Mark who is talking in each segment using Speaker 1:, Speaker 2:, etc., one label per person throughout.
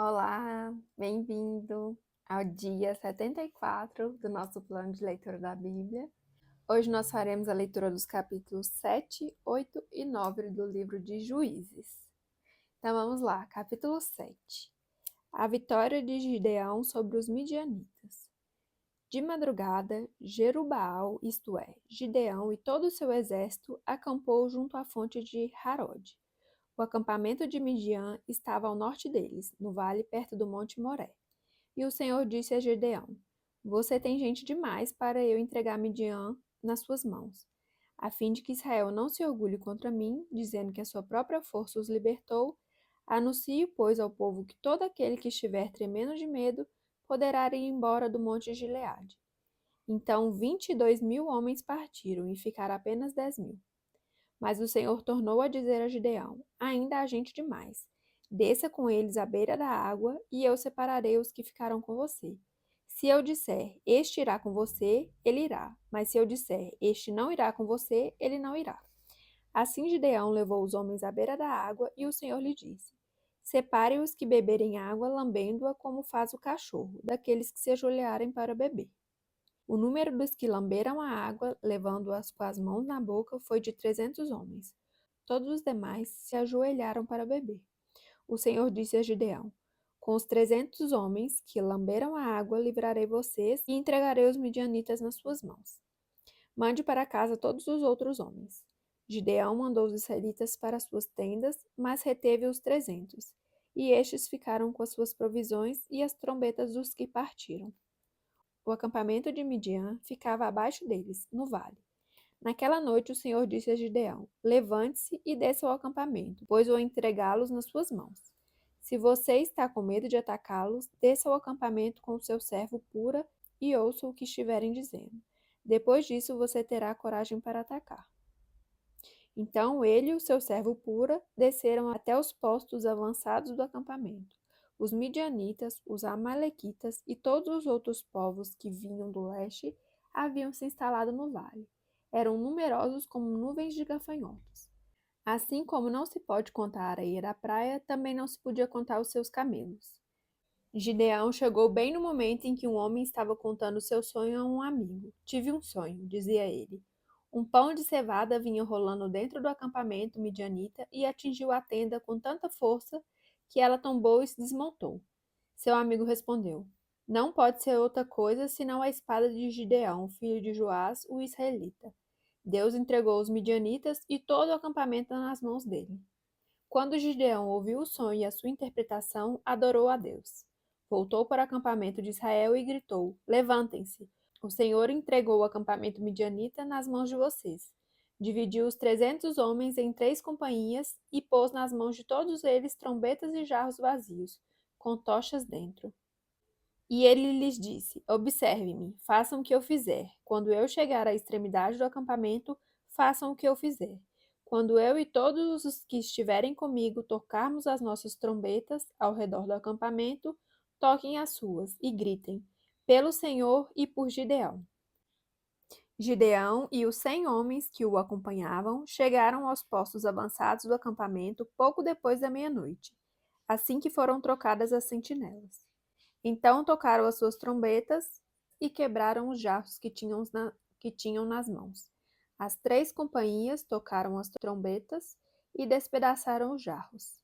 Speaker 1: Olá, bem-vindo ao dia 74 do nosso plano de leitura da Bíblia. Hoje nós faremos a leitura dos capítulos 7, 8 e 9 do livro de Juízes. Então vamos lá, capítulo 7. A vitória de Gideão sobre os midianitas. De madrugada, Jerubaal, isto é, Gideão e todo o seu exército, acampou junto à fonte de Harod. O acampamento de Midian estava ao norte deles, no vale perto do monte Moré. E o Senhor disse a Gideão: Você tem gente demais para eu entregar Midian nas suas mãos, a fim de que Israel não se orgulhe contra mim, dizendo que a sua própria força os libertou. Anuncie, pois, ao povo que todo aquele que estiver tremendo de medo poderá ir embora do monte Gileade. Então 22.000 homens partiram, e ficaram apenas 10.000. Mas o Senhor tornou a dizer a Gideão: Ainda há gente demais. Desça com eles à beira da água, e eu separarei os que ficarão com você. Se eu disser, este irá com você, ele irá. Mas se eu disser, este não irá com você, ele não irá. Assim Gideão levou os homens à beira da água, e o Senhor lhe disse: Separe os que beberem água, lambendo-a como faz o cachorro, daqueles que se ajoelharem para beber. O número dos que lamberam a água, levando-as com as mãos na boca, foi de 300 homens. Todos os demais se ajoelharam para beber. O Senhor disse a Gideão: Com os 300 homens que lamberam a água, livrarei vocês e entregarei os midianitas nas suas mãos. Mande para casa todos os outros homens. Gideão mandou os israelitas para suas tendas, mas reteve os 300. E estes ficaram com as suas provisões e as trombetas dos que partiram. O acampamento de Midian ficava abaixo deles, no vale. Naquela noite o Senhor disse a Gideão: Levante-se e desça ao acampamento, pois vou entregá-los nas suas mãos. Se você está com medo de atacá-los, desça ao acampamento com o seu servo Pura e ouça o que estiverem dizendo. Depois disso você terá coragem para atacar. Então ele e o seu servo Pura desceram até os postos avançados do acampamento. Os midianitas, os amalequitas e todos os outros povos que vinham do leste haviam se instalado no vale. Eram numerosos como nuvens de gafanhotos. Assim como não se pode contar a areia da praia, também não se podia contar os seus camelos. Gideão chegou bem no momento em que um homem estava contando seu sonho a um amigo. Tive um sonho, dizia ele. Um pão de cevada vinha rolando dentro do acampamento midianita e atingiu a tenda com tanta força que ela tombou e se desmontou. Seu amigo respondeu: Não pode ser outra coisa senão a espada de Gideão, filho de Joás, o israelita. Deus entregou os midianitas e todo o acampamento nas mãos dele. Quando Gideão ouviu o sonho e a sua interpretação, adorou a Deus. Voltou para o acampamento de Israel e gritou: Levantem-se! O Senhor entregou o acampamento midianita nas mãos de vocês. Dividiu os 300 homens em 3 companhias e pôs nas mãos de todos eles trombetas e jarros vazios, com tochas dentro. E ele lhes disse: Observe-me, façam o que eu fizer. Quando eu chegar à extremidade do acampamento, façam o que eu fizer. Quando eu e todos os que estiverem comigo tocarmos as nossas trombetas ao redor do acampamento, toquem as suas e gritem: Pelo Senhor e por Gideão. Gideão e os 100 homens que o acompanhavam chegaram aos postos avançados do acampamento pouco depois da meia-noite, assim que foram trocadas as sentinelas. Então tocaram as suas trombetas e quebraram os jarros que tinham nas mãos. As 3 companhias tocaram as trombetas e despedaçaram os jarros.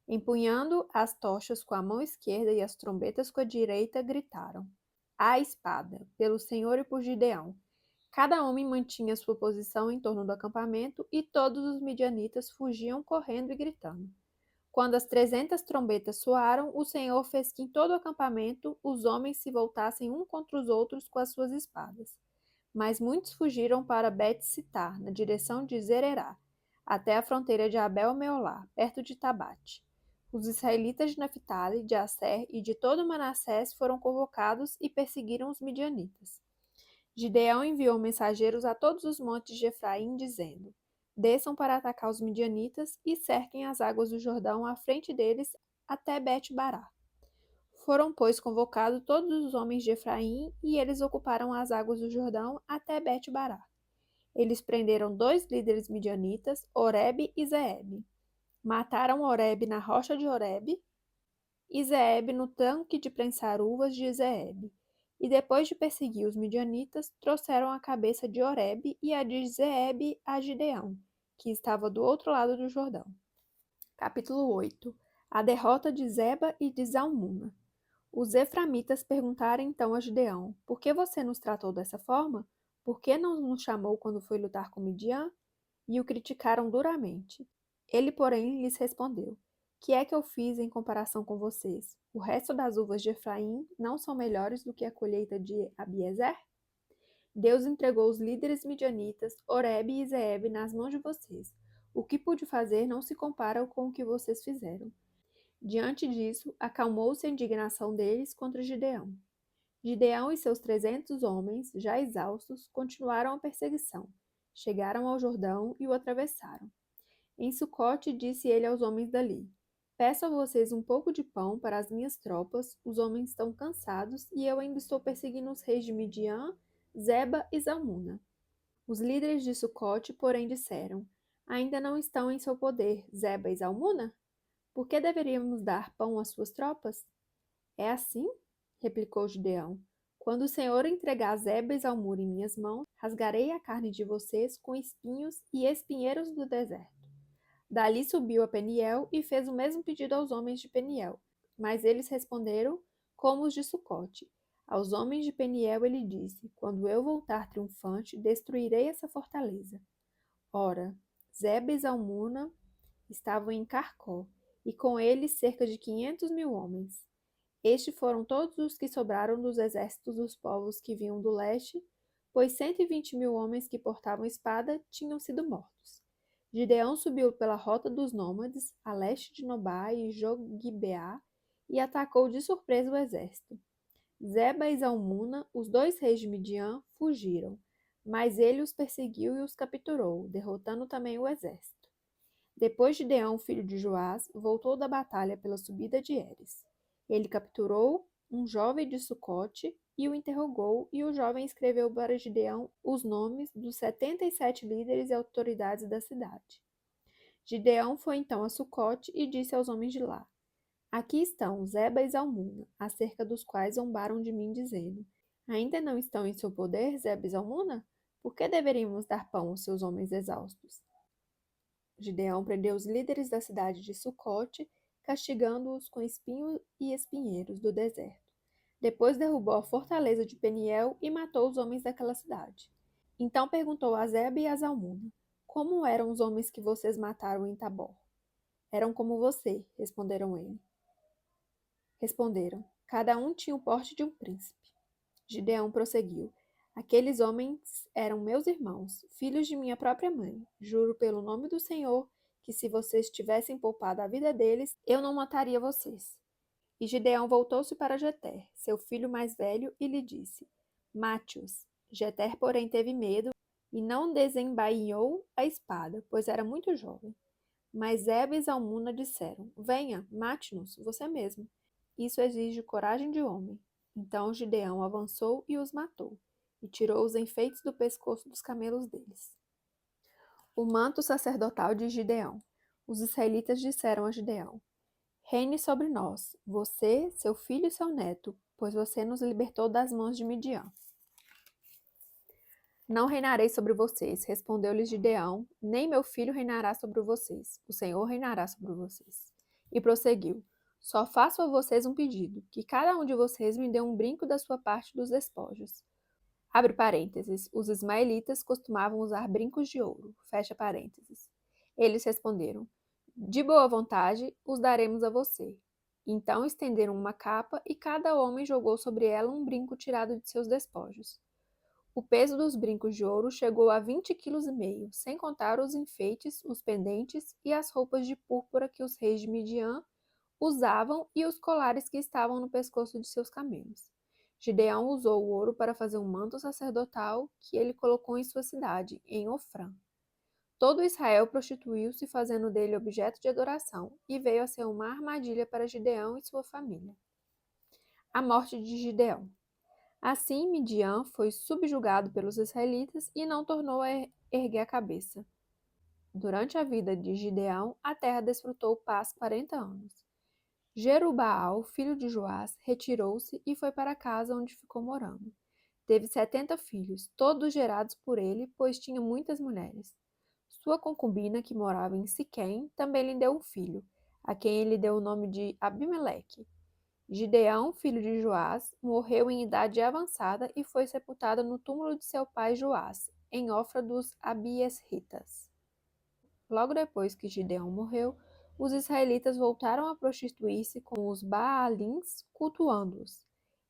Speaker 1: Empunhando as tochas com a mão esquerda e as trombetas com a direita, gritaram: À espada, pelo Senhor e por Gideão. Cada homem mantinha sua posição em torno do acampamento e todos os midianitas fugiam correndo e gritando. Quando as 300 trombetas soaram, o Senhor fez que em todo o acampamento os homens se voltassem um contra os outros com as suas espadas. Mas muitos fugiram para Bet-Sitar, na direção de Zererá, até a fronteira de Abel-Meolá, perto de Tabate. Os israelitas de Naphtali, de Asser e de todo Manassés foram convocados e perseguiram os midianitas. Gideão enviou mensageiros a todos os montes de Efraim, dizendo: Desçam para atacar os midianitas e cerquem as águas do Jordão à frente deles até Bet-Bará. Foram, pois, convocados todos os homens de Efraim, e eles ocuparam as águas do Jordão até Bet-Bará. Eles prenderam 2 líderes midianitas, Oreb e Zeeb. Mataram Oreb na rocha de Oreb e Zeeb no tanque de prensar uvas de Zeeb. E depois de perseguir os midianitas, trouxeram a cabeça de Oreb e a de Zeeb a Gideão, que estava do outro lado do Jordão. Capítulo 8. A derrota de Zeba e de Zalmuna. Os eframitas perguntaram então a Gideão: Por que você nos tratou dessa forma? Por que não nos chamou quando foi lutar com Midian? E o criticaram duramente. Ele, porém, lhes respondeu: Que é que eu fiz em comparação com vocês? O resto das uvas de Efraim não são melhores do que a colheita de Abiezer? Deus entregou os líderes midianitas, Oreb e Zeeb, nas mãos de vocês. O que pude fazer não se compara com o que vocês fizeram. Diante disso, acalmou-se a indignação deles contra Gideão. Gideão e seus 300 homens, já exaustos, continuaram a perseguição. Chegaram ao Jordão e o atravessaram. Em Sucote disse ele aos homens dali: Peço a vocês um pouco de pão para as minhas tropas, os homens estão cansados e eu ainda estou perseguindo os reis de Midian, Zeba e Zalmuna. Os líderes de Sucote, porém, disseram: Ainda não estão em seu poder, Zeba e Zalmuna? Por que deveríamos dar pão às suas tropas? É assim? Replicou Gideão. Quando o Senhor entregar Zeba e Zalmuna em minhas mãos, rasgarei a carne de vocês com espinhos e espinheiros do deserto. Dali subiu a Peniel e fez o mesmo pedido aos homens de Peniel. Mas eles responderam como os de Sucote. Aos homens de Peniel ele disse: Quando eu voltar triunfante, destruirei essa fortaleza. Ora, Zeba e Zalmuna estavam em Carcó, e com eles cerca de 500.000 homens. Estes foram todos os que sobraram dos exércitos dos povos que vinham do leste, pois 120.000 homens que portavam espada tinham sido mortos. Gideão subiu pela rota dos nômades, a leste de Nobá e Jogbeá, e atacou de surpresa o exército. Zeba e Zalmuna, os dois reis de Midian, fugiram, mas ele os perseguiu e os capturou, derrotando também o exército. Depois Gideão, filho de Joás, voltou da batalha pela subida de Heres. Ele capturou um jovem de Sucote e o interrogou, e o jovem escreveu para Gideão os nomes dos 77 líderes e autoridades da cidade. Gideão foi então a Sucote e disse aos homens de lá: Aqui estão Zeba e Zalmuna, acerca dos quais zombaram de mim, dizendo: Ainda não estão em seu poder Zeba e Zalmuna? Por que deveríamos dar pão aos seus homens exaustos? Gideão prendeu os líderes da cidade de Sucote, castigando-os com espinhos e espinheiros do deserto. Depois derrubou a fortaleza de Peniel e matou os homens daquela cidade. Então perguntou a Zeba e a Zalmuna: Como eram os homens que vocês mataram em Tabor? Eram como você, Responderam: Cada um tinha o porte de um príncipe. Gideão prosseguiu: Aqueles homens eram meus irmãos, filhos de minha própria mãe. Juro pelo nome do Senhor que se vocês tivessem poupado a vida deles, eu não mataria vocês. E Gideão voltou-se para Jeter, seu filho mais velho, e lhe disse: Mate-os. Jeter, porém, teve medo e não desembainhou a espada, pois era muito jovem. Mas Zeba e Zalmuna disseram: Venha, mate-nos, você mesmo. Isso exige coragem de homem. Então Gideão avançou e os matou, e tirou os enfeites do pescoço dos camelos deles. O manto sacerdotal de Gideão. Os israelitas disseram a Gideão: Reine sobre nós, você, seu filho e seu neto, pois você nos libertou das mãos de Midian. Não reinarei sobre vocês, respondeu-lhes Gideão, nem meu filho reinará sobre vocês. O Senhor reinará sobre vocês. E prosseguiu: Só faço a vocês um pedido, que cada um de vocês me dê um brinco da sua parte dos despojos. Abre parênteses, os ismaelitas costumavam usar brincos de ouro. Fecha parênteses. Eles responderam: De boa vontade, os daremos a você. Então estenderam uma capa e cada homem jogou sobre ela um brinco tirado de seus despojos. O peso dos brincos de ouro chegou a 20,5 kg, sem contar os enfeites, os pendentes e as roupas de púrpura que os reis de Midian usavam e os colares que estavam no pescoço de seus camelos. Gideão usou o ouro para fazer um manto sacerdotal que ele colocou em sua cidade, em Ofrã. Todo Israel prostituiu-se fazendo dele objeto de adoração e veio a ser uma armadilha para Gideão e sua família. A morte de Gideão. Assim, Midian foi subjugado pelos israelitas e não tornou a erguer a cabeça. Durante a vida de Gideão, a terra desfrutou paz 40 anos. Jerubaal, filho de Joás, retirou-se e foi para casa onde ficou morando. Teve 70 filhos, todos gerados por ele, pois tinha muitas mulheres. Sua concubina, que morava em Siquém, também lhe deu um filho, a quem ele deu o nome de Abimeleque. Gideão, filho de Joás, morreu em idade avançada e foi sepultado no túmulo de seu pai Joás, em Ofra dos Abiesritas. Logo depois que Gideão morreu, os israelitas voltaram a prostituir-se com os Baalins, cultuando-os.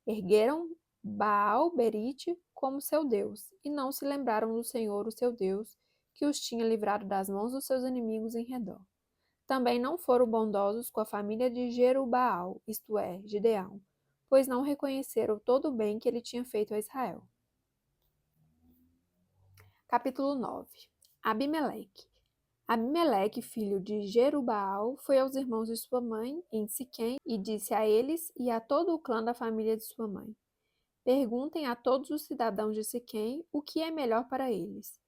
Speaker 1: Ergueram Baal-Berite como seu deus, e não se lembraram do Senhor, o seu Deus, que os tinha livrado das mãos dos seus inimigos em redor. Também não foram bondosos com a família de Jerubaal, isto é, Gideão, pois não reconheceram todo o bem que ele tinha feito a Israel. Capítulo 9. Abimeleque. Abimeleque, filho de Jerubaal, foi aos irmãos de sua mãe em Siquém e disse a eles e a todo o clã da família de sua mãe: Perguntem a todos os cidadãos de Siquém o que é melhor para eles: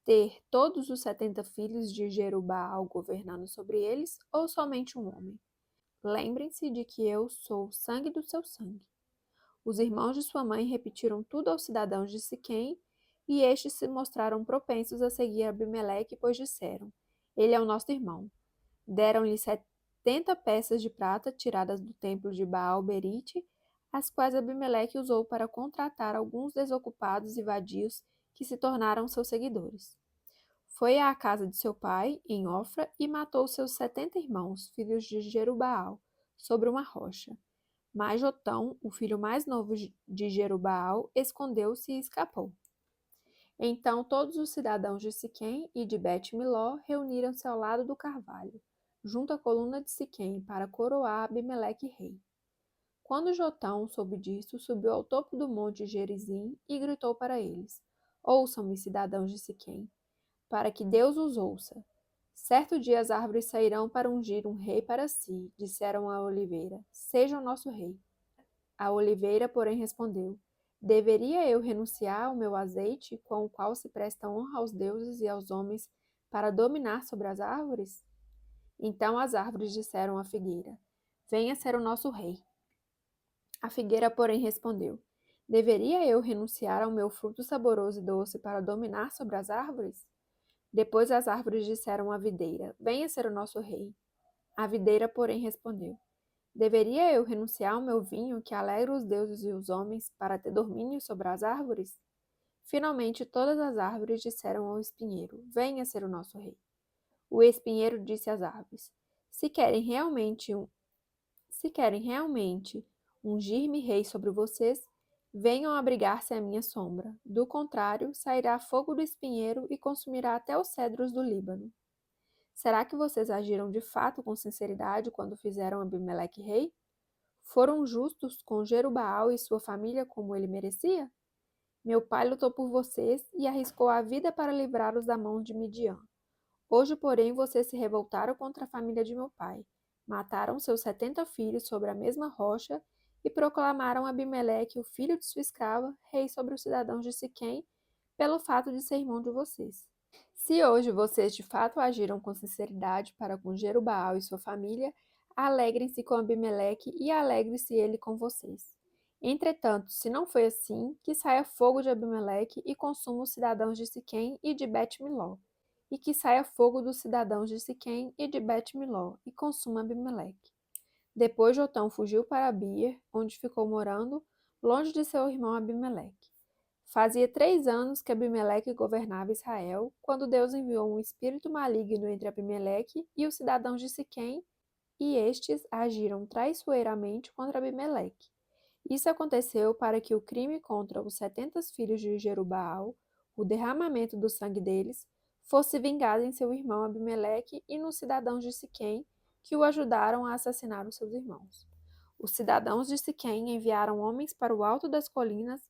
Speaker 1: ter todos os 70 filhos de Jerubaal governando sobre eles ou somente um homem? Lembrem-se de que eu sou o sangue do seu sangue. Os irmãos de sua mãe repetiram tudo aos cidadãos de Siquém, e estes se mostraram propensos a seguir Abimeleque, pois disseram: Ele é o nosso irmão. Deram-lhe 70 peças de prata tiradas do templo de Baal-Berite, as quais Abimeleque usou para contratar alguns desocupados e vadios que se tornaram seus seguidores. Foi à casa de seu pai, em Ofra, e matou seus 70 irmãos, filhos de Jerubaal, sobre uma rocha. Mas Jotão, o filho mais novo de Jerubaal, escondeu-se e escapou. Então todos os cidadãos de Siquém e de Bet-Miló reuniram-se ao lado do carvalho, junto à coluna de Siquém, para coroar Abimeleque rei. Quando Jotão soube disso, subiu ao topo do monte Gerizim e gritou para eles: Ouçam-me, cidadãos de Siquém, para que Deus os ouça. Certo dia as árvores sairão para ungir um rei para si, disseram a oliveira: Seja o nosso rei. A oliveira, porém, respondeu: Deveria eu renunciar ao meu azeite, com o qual se presta honra aos deuses e aos homens, para dominar sobre as árvores? Então as árvores disseram à figueira: Venha ser o nosso rei. A figueira, porém, respondeu: Deveria eu renunciar ao meu fruto saboroso e doce para dominar sobre as árvores? Depois as árvores disseram à videira: Venha ser o nosso rei. A videira, porém, respondeu: Deveria eu renunciar ao meu vinho, que alegra os deuses e os homens, para ter domínio sobre as árvores? Finalmente, todas as árvores disseram ao espinheiro: Venha ser o nosso rei. O espinheiro disse às árvores: Se querem realmente ungir-me rei sobre vocês, venham abrigar-se à minha sombra. Do contrário, sairá fogo do espinheiro e consumirá até os cedros do Líbano. Será que vocês agiram de fato com sinceridade quando fizeram Abimeleque rei? Foram justos com Jerubaal e sua família como ele merecia? Meu pai lutou por vocês e arriscou a vida para livrá-los da mão de Midian. Hoje, porém, vocês se revoltaram contra a família de meu pai. Mataram seus 70 filhos sobre a mesma rocha e proclamaram Abimeleque, o filho de sua escrava, rei sobre os cidadãos de Siquém, pelo fato de ser irmão de vocês. Se hoje vocês de fato agiram com sinceridade para com Jerubaal e sua família, alegrem-se com Abimeleque e alegre-se ele com vocês. Entretanto, se não foi assim, que saia fogo de Abimeleque e consuma os cidadãos de Siquém e de Bet-Miló, e que saia fogo dos cidadãos de Siquém e de Bet-Miló e consuma Abimeleque. Depois Jotão fugiu para Beer, onde ficou morando, longe de seu irmão Abimeleque. Fazia 3 anos que Abimeleque governava Israel, quando Deus enviou um espírito maligno entre Abimeleque e os cidadãos de Siquém, e estes agiram traiçoeiramente contra Abimeleque. Isso aconteceu para que o crime contra os 70 filhos de Jerubaal, o derramamento do sangue deles, fosse vingado em seu irmão Abimeleque e nos cidadãos de Siquém, que o ajudaram a assassinar os seus irmãos. Os cidadãos de Siquém enviaram homens para o alto das colinas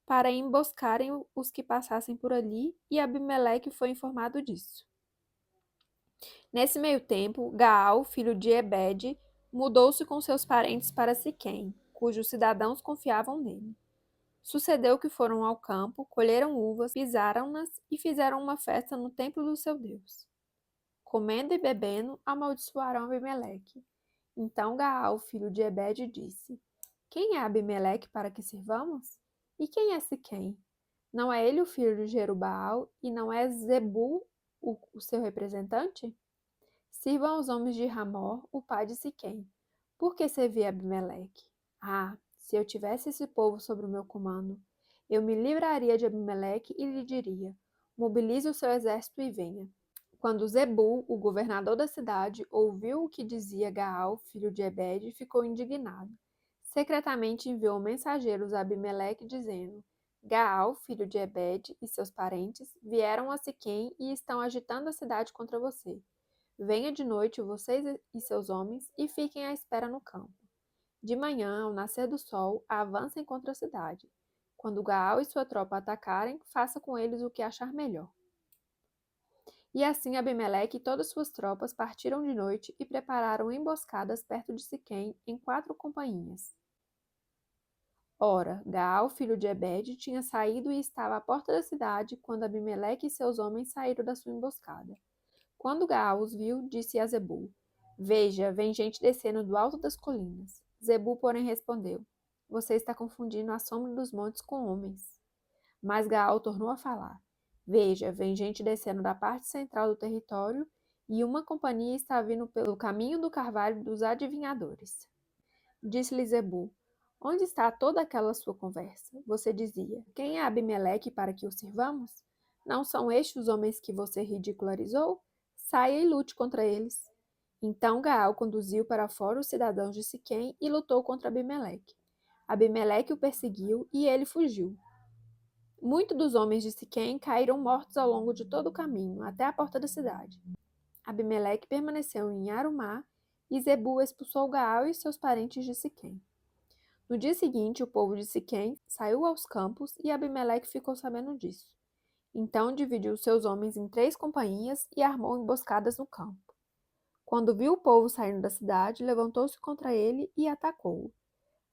Speaker 1: para emboscarem os que passassem por ali, e Abimeleque foi informado disso. Nesse meio tempo, Gaal, filho de Ebed, mudou-se com seus parentes para Siquém, cujos cidadãos confiavam nele. Sucedeu que foram ao campo, colheram uvas, pisaram-nas e fizeram uma festa no templo do seu Deus. Comendo e bebendo, amaldiçoaram Abimeleque. Então Gaal, filho de Ebede, disse: Quem é Abimeleque para que sirvamos? E quem é Siquém? Não é ele o filho de Jerubaal e não é Zebul o seu representante? Sirvam aos homens de Ramor, o pai de Siquém. Por que servir Abimeleque? Ah, se eu tivesse esse povo sob o meu comando, eu me livraria de Abimeleque e lhe diria: mobilize o seu exército e venha. Quando Zebul, o governador da cidade, ouviu o que dizia Gaal, filho de Ebede, ficou indignado. Secretamente enviou mensageiros a Abimeleque, dizendo: Gaal, filho de Ebede, e seus parentes vieram a Siquém e estão agitando a cidade contra você. Venha de noite vocês e seus homens e fiquem à espera no campo. De manhã, ao nascer do sol, avancem contra a cidade. Quando Gaal e sua tropa atacarem, faça com eles o que achar melhor. E assim Abimeleque e todas suas tropas partiram de noite e prepararam emboscadas perto de Siquém em 4 companhias. Ora, Gaal, filho de Ebede, tinha saído e estava à porta da cidade quando Abimeleque e seus homens saíram da sua emboscada. Quando Gaal os viu, disse a Zebul: Veja, vem gente descendo do alto das colinas. Zebul, porém, respondeu: Você está confundindo a sombra dos montes com homens. Mas Gaal tornou a falar: Veja, vem gente descendo da parte central do território e uma companhia está vindo pelo caminho do carvalho dos adivinhadores. Disse-lhe Zebul: Onde está toda aquela sua conversa? Você dizia: Quem é Abimeleque para que o sirvamos? Não são estes os homens que você ridicularizou? Saia e lute contra eles. Então Gaal conduziu para fora os cidadãos de Siquém e lutou contra Abimeleque. Abimeleque o perseguiu e ele fugiu. Muitos dos homens de Siquém caíram mortos ao longo de todo o caminho, até a porta da cidade. Abimeleque permaneceu em Arumá e Zebul expulsou Gaal e seus parentes de Siquém. No dia seguinte, o povo de Siquém saiu aos campos e Abimeleque ficou sabendo disso. Então dividiu seus homens em 3 companhias e armou emboscadas no campo. Quando viu o povo saindo da cidade, levantou-se contra ele e atacou-o.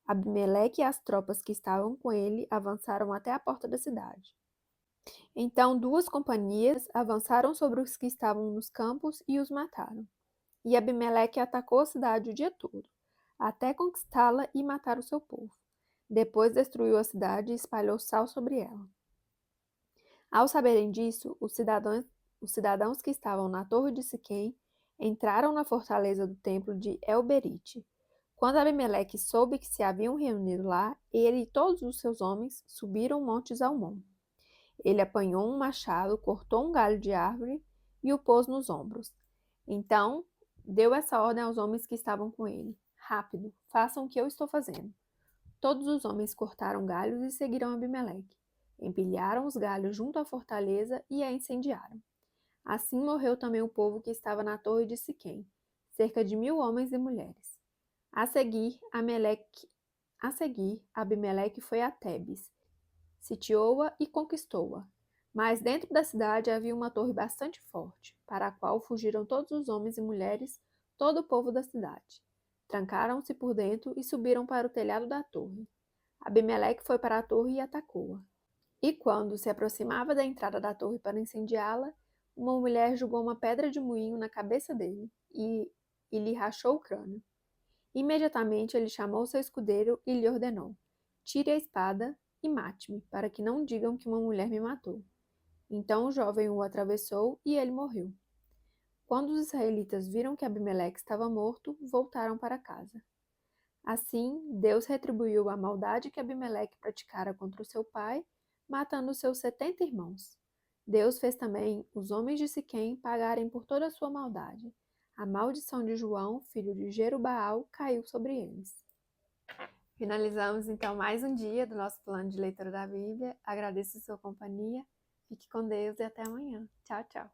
Speaker 1: Abimeleque e as tropas que estavam com ele avançaram até a porta da cidade. Então 2 companhias avançaram sobre os que estavam nos campos e os mataram. E Abimeleque atacou a cidade o dia todo, até conquistá-la e matar o seu povo. Depois destruiu a cidade e espalhou sal sobre ela. Ao saberem disso, os cidadãos que estavam na torre de Siquém entraram na fortaleza do templo de El-Berite. Quando Abimeleque soube que se haviam reunido lá, ele e todos os seus homens subiram o monte Zalmon. Ele apanhou um machado, cortou um galho de árvore e o pôs nos ombros. Então, deu essa ordem aos homens que estavam com ele: Rápido, façam o que eu estou fazendo. Todos os homens cortaram galhos e seguiram Abimeleque. Empilharam os galhos junto à fortaleza e a incendiaram. Assim morreu também o povo que estava na torre de Siquém, cerca de 1000 homens e mulheres. A seguir, Abimeleque foi a Tebes, sitiou-a e conquistou-a. Mas dentro da cidade havia uma torre bastante forte, para a qual fugiram todos os homens e mulheres, todo o povo da cidade. Trancaram-se por dentro e subiram para o telhado da torre. Abimeleque foi para a torre e atacou-a. E quando se aproximava da entrada da torre para incendiá-la, uma mulher jogou uma pedra de moinho na cabeça dele e lhe rachou o crânio. Imediatamente ele chamou seu escudeiro e lhe ordenou: Tire a espada e mate-me, para que não digam que uma mulher me matou. Então o jovem o atravessou e ele morreu. Quando os israelitas viram que Abimeleque estava morto, voltaram para casa. Assim, Deus retribuiu a maldade que Abimeleque praticara contra o seu pai, matando seus 70 irmãos. Deus fez também os homens de Siquém pagarem por toda a sua maldade. A maldição de João, filho de Jerubaal, caiu sobre eles. Finalizamos então mais um dia do nosso plano de leitura da Bíblia. Agradeço a sua companhia. Fique com Deus e até amanhã. Tchau, tchau.